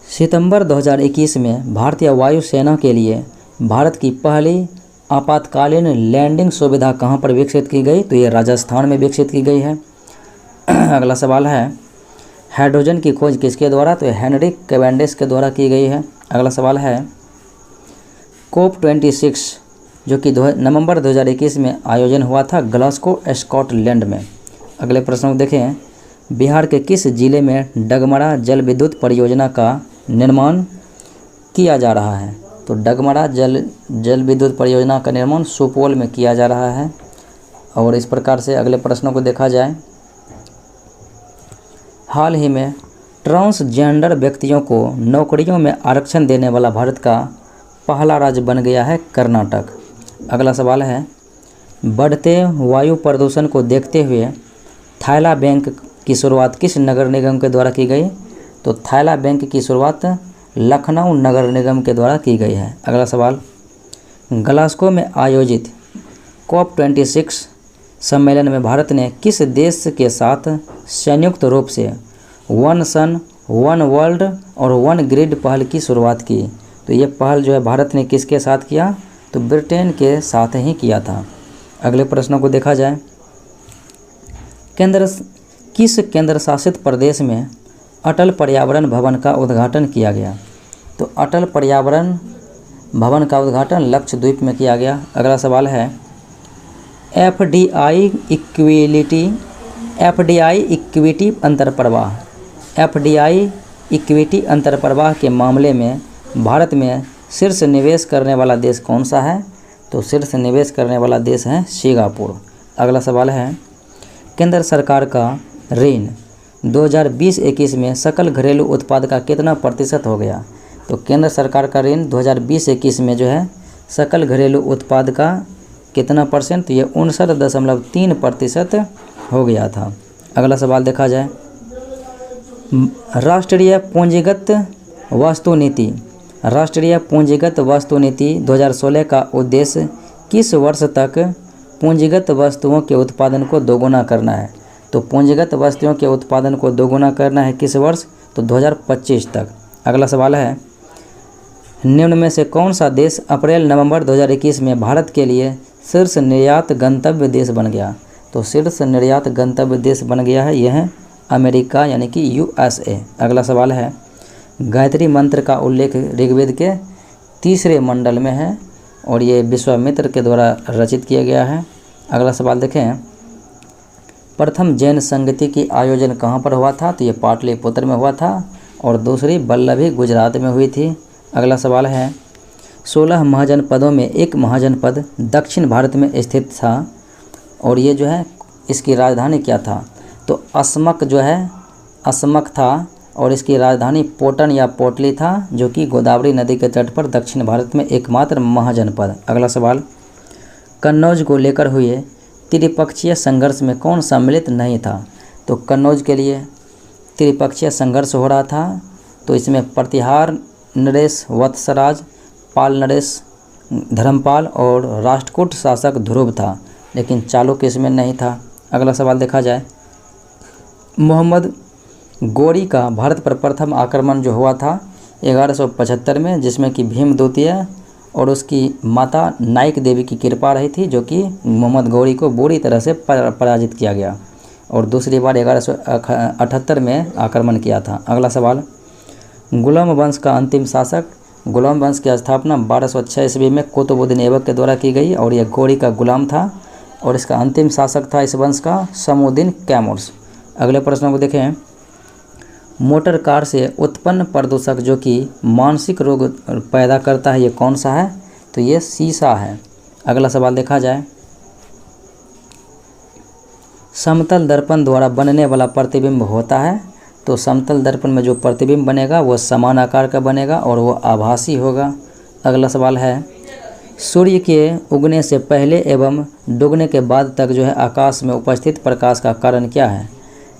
सितंबर 2021 में भारतीय वायुसेना के लिए भारत की पहली आपातकालीन लैंडिंग सुविधा कहाँ पर विकसित की गई? तो ये राजस्थान में विकसित की गई है। अगला सवाल है, हाइड्रोजन की खोज किसके द्वारा? तो हेनरी कैवेंडिश के द्वारा की गई है। अगला सवाल है, COP26 जो कि नवंबर 2021 में आयोजन हुआ था ग्लासगो स्कॉटलैंड में। अगले प्रश्न को देखें, बिहार के किस जिले में डगमरा जल विद्युत परियोजना का निर्माण किया जा रहा है? तो डगमरा जल विद्युत परियोजना का निर्माण सुपौल में किया जा रहा है। और इस प्रकार से अगले प्रश्नों को देखा जाए, हाल ही में ट्रांसजेंडर व्यक्तियों को नौकरियों में आरक्षण देने वाला भारत का पहला राज्य बन गया है कर्नाटक। अगला सवाल है, बढ़ते वायु प्रदूषण को देखते हुए थैला बैंक की शुरुआत किस नगर निगम के द्वारा की गई? तो थैला बैंक की शुरुआत लखनऊ नगर निगम के द्वारा की गई है। अगला सवाल, ग्लासगो में आयोजित COP26 सम्मेलन में भारत ने किस देश के साथ संयुक्त रूप से वन सन, वन वर्ल्ड और वन ग्रिड पहल की शुरुआत की? तो ये पहल जो है भारत ने किसके साथ किया? तो ब्रिटेन के साथ ही किया था। अगले प्रश्नों को देखा जाए, किस केंद्र शासित प्रदेश में अटल पर्यावरण भवन का उद्घाटन किया गया? तो अटल पर्यावरण भवन का उद्घाटन लक्षद्वीप में किया गया। अगला सवाल है, FDI इक्विटी अंतरप्रवाह के मामले में भारत में शीर्ष निवेश करने वाला देश कौन सा है? तो शीर्ष निवेश करने वाला देश है सिंगापुर। अगला सवाल है, केंद्र सरकार का ऋण 2020-21 में सकल घरेलू उत्पाद का कितना प्रतिशत हो गया? तो केंद्र सरकार का ऋण 2020-21 में जो है सकल घरेलू उत्पाद का कितना परसेंट? तो ये 59.3% हो गया था। अगला सवाल देखा जाए, राष्ट्रीय पूंजीगत वस्तु नीति 2016 का उद्देश्य किस वर्ष तक पूंजीगत वस्तुओं के उत्पादन को दोगुना करना है? तो पूंजीगत वस्तुओं के उत्पादन को दोगुना करना है किस वर्ष? तो 2025 तक। अगला सवाल है, निम्न में से कौन सा देश अप्रैल-नवंबर 2021 में भारत के लिए शीर्ष निर्यात गंतव्य देश बन गया? तो शीर्ष निर्यात गंतव्य देश बन गया है यह है अमेरिका यानी कि USA। अगला सवाल है, गायत्री मंत्र का उल्लेख ऋग्वेद के 3रे मंडल में है और ये विश्वामित्र के द्वारा रचित किया गया है। अगला सवाल देखें, प्रथम जैन संगति की आयोजन कहाँ पर हुआ था? तो ये पाटलिपुत्र में हुआ था और दूसरी वल्लभी गुजरात में हुई थी। अगला सवाल है, 16 महाजनपदों में एक महाजनपद दक्षिण भारत में स्थित था और ये जो है इसकी राजधानी क्या था? तो असमक था और इसकी राजधानी पोटन या पोटली था जो कि गोदावरी नदी के तट पर दक्षिण भारत में एकमात्र महाजनपद। अगला सवाल, कन्नौज को लेकर हुए त्रिपक्षीय संघर्ष में कौन सम्मिलित नहीं था? तो कन्नौज के लिए त्रिपक्षीय संघर्ष हो रहा था, तो इसमें प्रतिहार नरेश वत्सराज, पाल नरेश धर्मपाल और राष्ट्रकूट शासक ध्रुव था, लेकिन चालुक्य इसमें नहीं था। अगला सवाल देखा जाए, मोहम्मद गौरी का भारत पर प्रथम आक्रमण जो हुआ था 1175 में, जिसमें कि भीम द्वितीय और उसकी माता नाइक देवी की कृपा रही थी, जो कि मोहम्मद गौरी को बुरी तरह से पराजित किया गया और दूसरी बार 1178 में आक्रमण किया था। अगला सवाल, गुलाम वंश का अंतिम शासक। गुलाम वंश की स्थापना 1206 ईस्वी में कुतुबुद्दीन ऐबक के द्वारा की गई और यह गौरी का गुलाम था और इसका अंतिम शासक था इस वंश का शमूद्दीन कैमूर्स। अगले प्रश्न को देखें, मोटर कार से उत्पन्न प्रदूषक जो कि मानसिक रोग पैदा करता है ये कौन सा है? तो ये शीशा है। अगला सवाल देखा जाए, समतल दर्पण द्वारा बनने वाला प्रतिबिंब होता है, तो समतल दर्पण में जो प्रतिबिंब बनेगा वो समान आकार का बनेगा और वो आभासी होगा। अगला सवाल है, सूर्य के उगने से पहले एवं डूबने के बाद तक जो है आकाश में उपस्थित प्रकाश का कारण क्या है?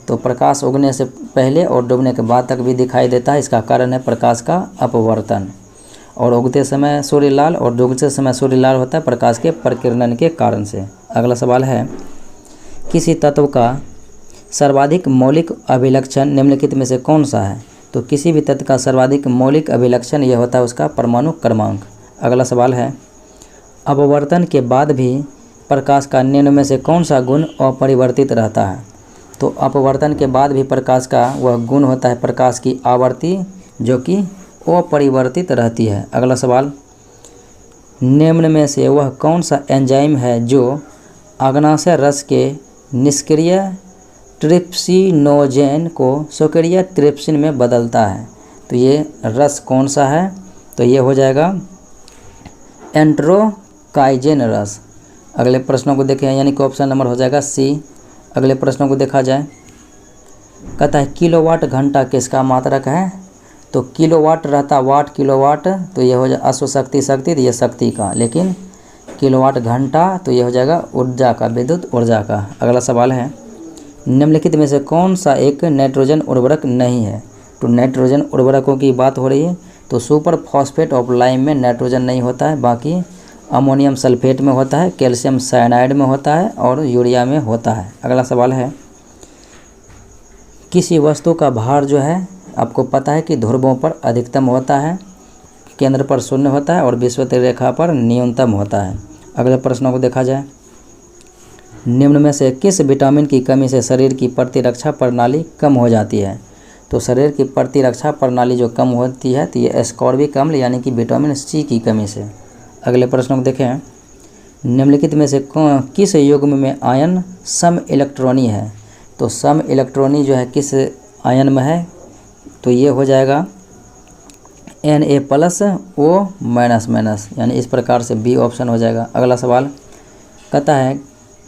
तो प्रकाश उगने से पहले और डूबने के बाद तक भी दिखाई देता है। इसका कारण है प्रकाश का अपवर्तन। और उगते समय सूर्य लाल और डूबते समय सूर्य लाल होता है प्रकाश के प्रकीर्णन के कारण से। अगला सवाल है, किसी तत्व का सर्वाधिक मौलिक अभिलक्षण निम्नलिखित में से कौन सा है? तो किसी भी तत्व का सर्वाधिक मौलिक अभिलक्षण यह होता है उसका परमाणु क्रमांक। अगला सवाल है, अपवर्तन के बाद भी प्रकाश का निम्न में से कौन सा गुण अपरिवर्तित रहता है? तो अपवर्तन के बाद भी प्रकाश का वह गुण होता है प्रकाश की आवृत्ति, जो कि अपरिवर्तित रहती है। अगला सवाल, निम्न में से वह कौन सा एंजाइम है जो अग्नाशय रस के निष्क्रिय ट्रिप्सिनोजेन को सक्रिय ट्रिप्सिन में बदलता है? तो ये रस कौन सा है? तो ये हो जाएगा एंट्रोकाइजेन रस। अगले प्रश्नों को देखें, यानी कि ऑप्शन नंबर हो जाएगा सी। अगले प्रश्नों को देखा जाए, कहता है किलोवाट घंटा किसका मात्रक है? तो किलोवाट रहता वाट किलोवाट, तो ये हो जाए अश्वशक्ति शक्ति, तो ये शक्ति का, लेकिन किलोवाट घंटा तो ये हो जाएगा ऊर्जा का, विद्युत ऊर्जा का। अगला सवाल है, निम्नलिखित में से कौन सा एक नाइट्रोजन उर्वरक नहीं है? तो नाइट्रोजन उर्वरकों की बात हो रही है, तो सुपर फॉस्फेट ऑफ लाइम में नाइट्रोजन नहीं होता है, बाकी अमोनियम सल्फेट में होता है, कैल्शियम साइनाइड में होता है और यूरिया में होता है। अगला सवाल है, किसी वस्तु का भार जो है आपको पता है कि ध्रुवों पर अधिकतम होता है, केंद्र पर शून्य होता है और विषुवत रेखा पर न्यूनतम होता है। अगले प्रश्नों को देखा जाए, निम्न में से किस विटामिन की कमी से शरीर की प्रतिरक्षा प्रणाली कम हो जाती है? तो शरीर की प्रतिरक्षा प्रणाली जो कम होती है तो ये एस्कॉर्बिक अम्ल यानी कि विटामिन सी की कमी से। अगले प्रश्नों को देखें, निम्नलिखित में से किस युग्म में आयन सम इलेक्ट्रॉनी है? तो सम इलेक्ट्रॉनी जो है किस आयन में है? तो ये हो जाएगा Na+O-, यानी इस प्रकार से बी ऑप्शन हो जाएगा। अगला सवाल कहता है,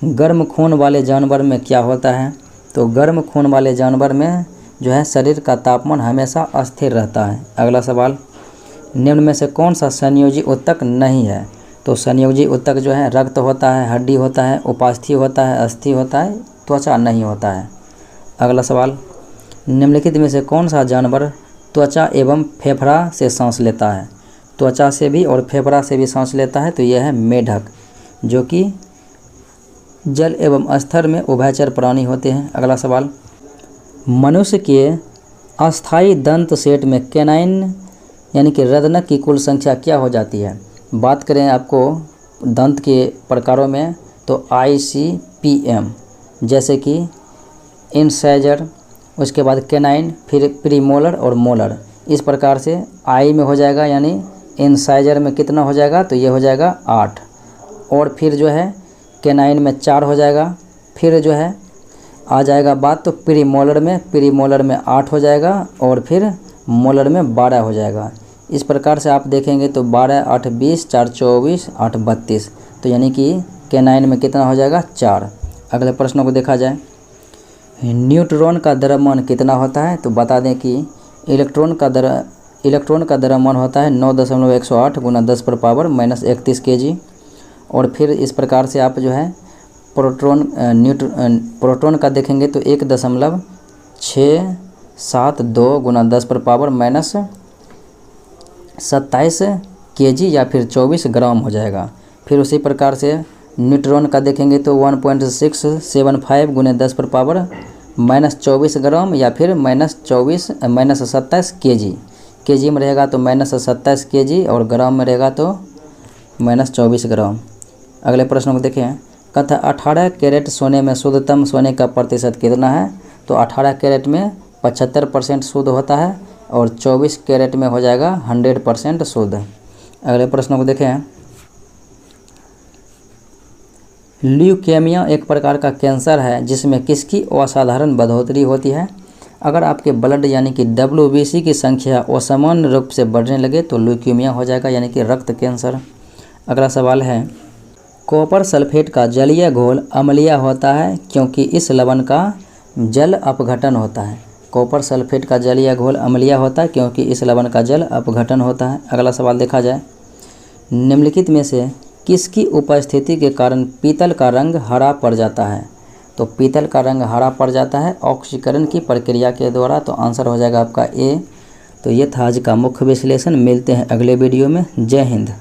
गर्म खून वाले जानवर में क्या होता है? तो गर्म खून वाले जानवर में जो है शरीर का तापमान हमेशा अस्थिर रहता है। अगला सवाल, निम्न में से कौन सा संयोजी ऊतक नहीं है? तो संयोजी ऊतक जो है रक्त होता है, हड्डी होता है, उपास्थि होता है, अस्थि होता है, त्वचा नहीं होता है। अगला सवाल, निम्नलिखित में से कौन सा जानवर त्वचा एवं फेफड़ा से सांस लेता है? त्वचा से भी और फेफड़ा से भी सांस लेता है, तो यह है मेढक, जो कि जल एवं स्थल में उभयचर प्राणी होते हैं। अगला सवाल, मनुष्य के अस्थायी दंत सेट में कैनाइन यानी कि रदनक की कुल संख्या क्या हो जाती है? बात करें आपको दंत के प्रकारों में तो ICPM, जैसे कि इंसाइजर, उसके बाद कैनाइन, फिर प्रीमोलर और मोलर। इस प्रकार से आई में हो जाएगा, यानी इंसाइजर में कितना हो जाएगा? तो ये हो जाएगा 8, और फिर जो है कैनाइन में 4 हो जाएगा। फिर जो है आ जाएगा बात तो प्रीमोलर में 8 हो जाएगा, और फिर मोलर में 12 हो जाएगा। इस प्रकार से आप देखेंगे तो 12, 8, 20, 4, 24, 8, 32, तो यानी कि कैनाइन में कितना हो जाएगा? 4। अगले प्रश्नों को देखा जाए, न्यूट्रॉन का द्रव्यमान कितना होता है? तो बता दें कि इलेक्ट्रॉन का द्रव्यमान होता है 9.108 × 10⁻³ kg। और फिर इस प्रकार से आप जो है प्रोटॉन का देखेंगे तो 1.672 × 10⁻27 kg या फिर 24 ग्राम हो जाएगा। फिर उसी प्रकार से न्यूट्रॉन का देखेंगे तो 1.675 × 10⁻24 ग्राम या फिर -27 kg में रहेगा तो -27 kg और ग्राम में रहेगा तो -24 ग्राम। अगले प्रश्न को देखें, कहता 18 कैरेट सोने में शुद्धतम सोने का प्रतिशत कितना है? तो 18 कैरेट में 75% शुद्ध होता है और 24 कैरेट में हो जाएगा 100% शुद्ध। अगले प्रश्नों को देखें, ल्यूकेमिया एक प्रकार का कैंसर है जिसमें किसकी असाधारण बढ़ोतरी होती है? अगर आपके ब्लड यानी कि WBC की संख्या असामान्य रूप से बढ़ने लगे तो ल्यूकेमिया हो जाएगा, यानी कि रक्त कैंसर। अगला सवाल है, कॉपर सल्फेट का जलीय घोल अम्लीय होता है क्योंकि इस लवण का जल अपघटन होता है। कॉपर सल्फेट का जलीय घोल अम्लीय होता है क्योंकि इस लवण का जल अपघटन होता है। अगला सवाल देखा जाए, निम्नलिखित में से किसकी उपस्थिति के कारण पीतल का रंग हरा पड़ जाता है? तो पीतल का रंग हरा पड़ जाता है ऑक्सीकरण की प्रक्रिया के द्वारा। तो आंसर हो जाएगा आपका ए। तो ये था आज का मुख्य विश्लेषण। मिलते हैं अगले वीडियो में। जय हिंद।